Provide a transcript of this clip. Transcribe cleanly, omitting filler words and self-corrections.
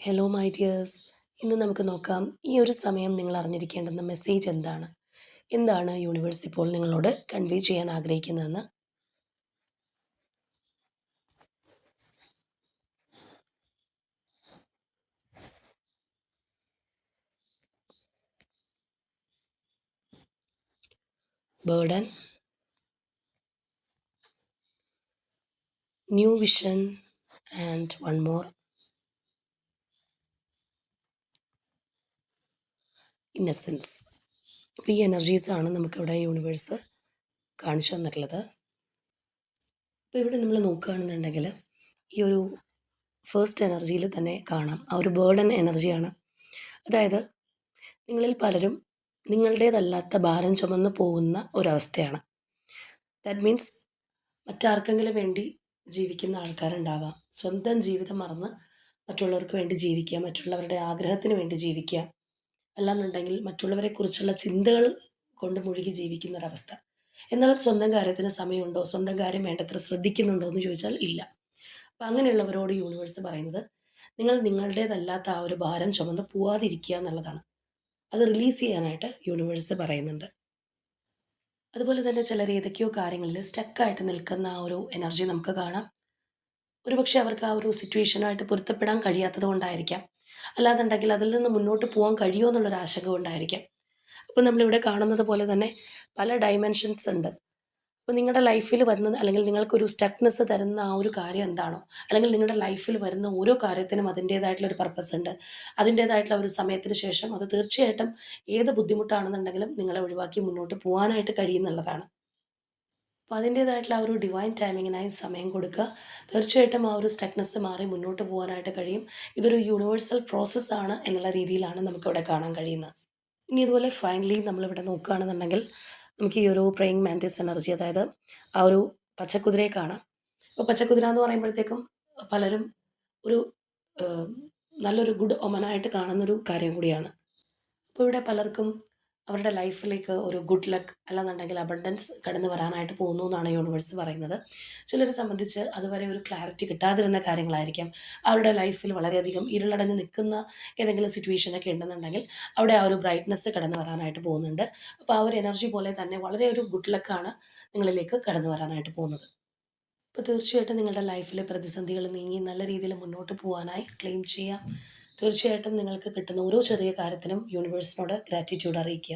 Hello my dears. ഇന്ന് നമുക്ക് നോക്കാം ഈ ഒരു സമയം നിങ്ങൾ അറിഞ്ഞിരിക്കേണ്ടുന്ന മെസ്സേജ് എന്താണ്? എന്താണ് യൂണിവേഴ്സ് ഇപ്പോൾ നിങ്ങളോട് കൺവേ ചെയ്യാൻ ആഗ്രഹിക്കുന്നതെന്ന്? Burden, new vision and one more innocence. അപ്പോൾ ഈ എനർജീസാണ് നമുക്കിവിടെ യൂണിവേഴ്സ് കാണിച്ചു തന്നിട്ടുള്ളത്. അപ്പോൾ ഇവിടെ നമ്മൾ നോക്കുകയാണെന്നുണ്ടെങ്കിൽ ഈ ഒരു ഫസ്റ്റ് എനർജിയിൽ തന്നെ കാണാം ആ ഒരു ബേർഡൻ എനർജിയാണ്. അതായത് നിങ്ങളിൽ പലരും നിങ്ങളുടേതല്ലാത്ത ഭാരം ചുമന്ന് പോകുന്ന ഒരവസ്ഥയാണ്. ദാറ്റ് മീൻസ് മറ്റാർക്കെങ്കിലും വേണ്ടി ജീവിക്കുന്ന ആൾക്കാരുണ്ടാവാം. സ്വന്തം ജീവിതം മറന്ന് മറ്റുള്ളവർക്ക് വേണ്ടി ജീവിക്കുക, മറ്റുള്ളവരുടെ ആഗ്രഹത്തിന് വേണ്ടി ജീവിക്കുക, അല്ലാന്നുണ്ടെങ്കിൽ മറ്റുള്ളവരെക്കുറിച്ചുള്ള ചിന്തകൾ കൊണ്ട് മുഴുകി ജീവിക്കുന്നൊരവസ്ഥ. എന്നാൽ സ്വന്തം കാര്യത്തിന് സമയമുണ്ടോ, സ്വന്തം കാര്യം വേണ്ടത്ര ശ്രദ്ധിക്കുന്നുണ്ടോ എന്ന് ചോദിച്ചാൽ ഇല്ല. അപ്പം അങ്ങനെയുള്ളവരോട് യൂണിവേഴ്സ് പറയുന്നത് നിങ്ങൾ നിങ്ങളുടേതല്ലാത്ത ആ ഒരു ഭാരം ചുമന്ന് പോവാതിരിക്കുക എന്നുള്ളതാണ്. അത് റിലീസ് ചെയ്യാനായിട്ട് യൂണിവേഴ്സ് പറയുന്നുണ്ട്. അതുപോലെ തന്നെ ചിലർ ഏതൊക്കെയോ കാര്യങ്ങളിൽ സ്റ്റക്കായിട്ട് നിൽക്കുന്ന ആ ഒരു എനർജി നമുക്ക് കാണാം. ഒരുപക്ഷെ അവർക്ക് ആ ഒരു സിറ്റുവേഷനുമായിട്ട് പൊരുത്തപ്പെടാൻ കഴിയാത്തത് കൊണ്ടായിരിക്കാം. അല്ലാന്നുണ്ടെങ്കിൽ അതിൽ നിന്ന് മുന്നോട്ട് പോകാൻ കഴിയുമോ എന്നുള്ളൊരു ആശങ്ക കൊണ്ടായിരിക്കാം. അപ്പോൾ നമ്മളിവിടെ കാണുന്നത് പോലെ തന്നെ പല ഡൈമെൻഷൻസ് ഉണ്ട്. അപ്പോൾ നിങ്ങളുടെ ലൈഫിൽ വരുന്നത് അല്ലെങ്കിൽ നിങ്ങൾക്കൊരു സ്റ്റക്നെസ് തരുന്ന ആ ഒരു കാര്യം എന്താണോ, അല്ലെങ്കിൽ നിങ്ങളുടെ ലൈഫിൽ വരുന്ന ഓരോ കാര്യത്തിനും അതിൻ്റേതായിട്ടുള്ള ഒരു പർപ്പസ് ഉണ്ട്. അതിൻ്റേതായിട്ടുള്ള ഒരു സമയത്തിന് ശേഷം അത് തീർച്ചയായിട്ടും ഏത് ബുദ്ധിമുട്ടാണെന്നുണ്ടെങ്കിലും നിങ്ങളെ ഒഴിവാക്കി മുന്നോട്ട് പോകാനായിട്ട് കഴിയുന്നുള്ളതാണ്. അപ്പോൾ അതിൻ്റേതായിട്ടുള്ള ആ ഒരു ഡിവൈൻ ടൈമിങ്ങിനായി സമയം കൊടുക്കുക. തീർച്ചയായിട്ടും ആ ഒരു സ്റ്റക്നെസ് മാറി മുന്നോട്ട് പോകാനായിട്ട് കഴിയും. ഇതൊരു യൂണിവേഴ്സൽ പ്രോസസ്സാണ് എന്നുള്ള രീതിയിലാണ് നമുക്കിവിടെ കാണാൻ കഴിയുന്നത്. ഇനി ഇതുപോലെ ഫൈനലി നമ്മളിവിടെ നോക്കുകയാണെന്നുണ്ടെങ്കിൽ നമുക്ക് ഈ ഒരു പ്രേയിങ് മാൻറ്റിസ് എനർജി, അതായത് ആ ഒരു പച്ചക്കുതിരയെ കാണാം. അപ്പോൾ പച്ചക്കുതിര എന്ന് പറയുമ്പോഴത്തേക്കും പലരും ഒരു ഏഹ്, നല്ലൊരു ഗുഡ് ഒമനായിട്ട് കാണുന്നൊരു കാര്യം കൂടിയാണ്. അപ്പോൾ ഇവിടെ പലർക്കും അവരുടെ ലൈഫിലേക്ക് ഒരു ഗുഡ് ലക്ക് അല്ലാന്നുണ്ടെങ്കിൽ അബണ്ടൻസ് കടന്നു വരാനായിട്ട് പോകുന്നു എന്നാണ് യൂണിവേഴ്സ് പറയുന്നത്. ചിലരെ സംബന്ധിച്ച് അതുവരെ ഒരു ക്ലാരിറ്റി കിട്ടാതിരുന്ന കാര്യങ്ങളായിരിക്കാം. അവരുടെ ലൈഫിൽ വളരെയധികം ഇരുളടഞ്ഞ് നിൽക്കുന്ന ഏതെങ്കിലും സിറ്റുവേഷനൊക്കെ ഉണ്ടെന്നുണ്ടെങ്കിൽ അവിടെ ആ ഒരു ബ്രൈറ്റ്നസ് കടന്നു വരാനായിട്ട് പോകുന്നുണ്ട്. അപ്പോൾ ആ ഒരു എനർജി പോലെ തന്നെ വളരെ ഒരു ഗുഡ് ലക്കാണ് നിങ്ങളിലേക്ക് കടന്നു വരാനായിട്ട് പോകുന്നത്. അപ്പോൾ തീർച്ചയായിട്ടും നിങ്ങളുടെ ലൈഫിലെ പ്രതിസന്ധികൾ നീങ്ങി നല്ല രീതിയിൽ മുന്നോട്ട് പോകാനായി ക്ലെയിം ചെയ്യാം. തീർച്ചയായിട്ടും നിങ്ങൾക്ക് കിട്ടുന്ന ഓരോ ചെറിയ കാര്യത്തിനും യൂണിവേഴ്സിനോട് ഗ്രാറ്റിറ്റ്യൂഡ് അറിയിക്കുക.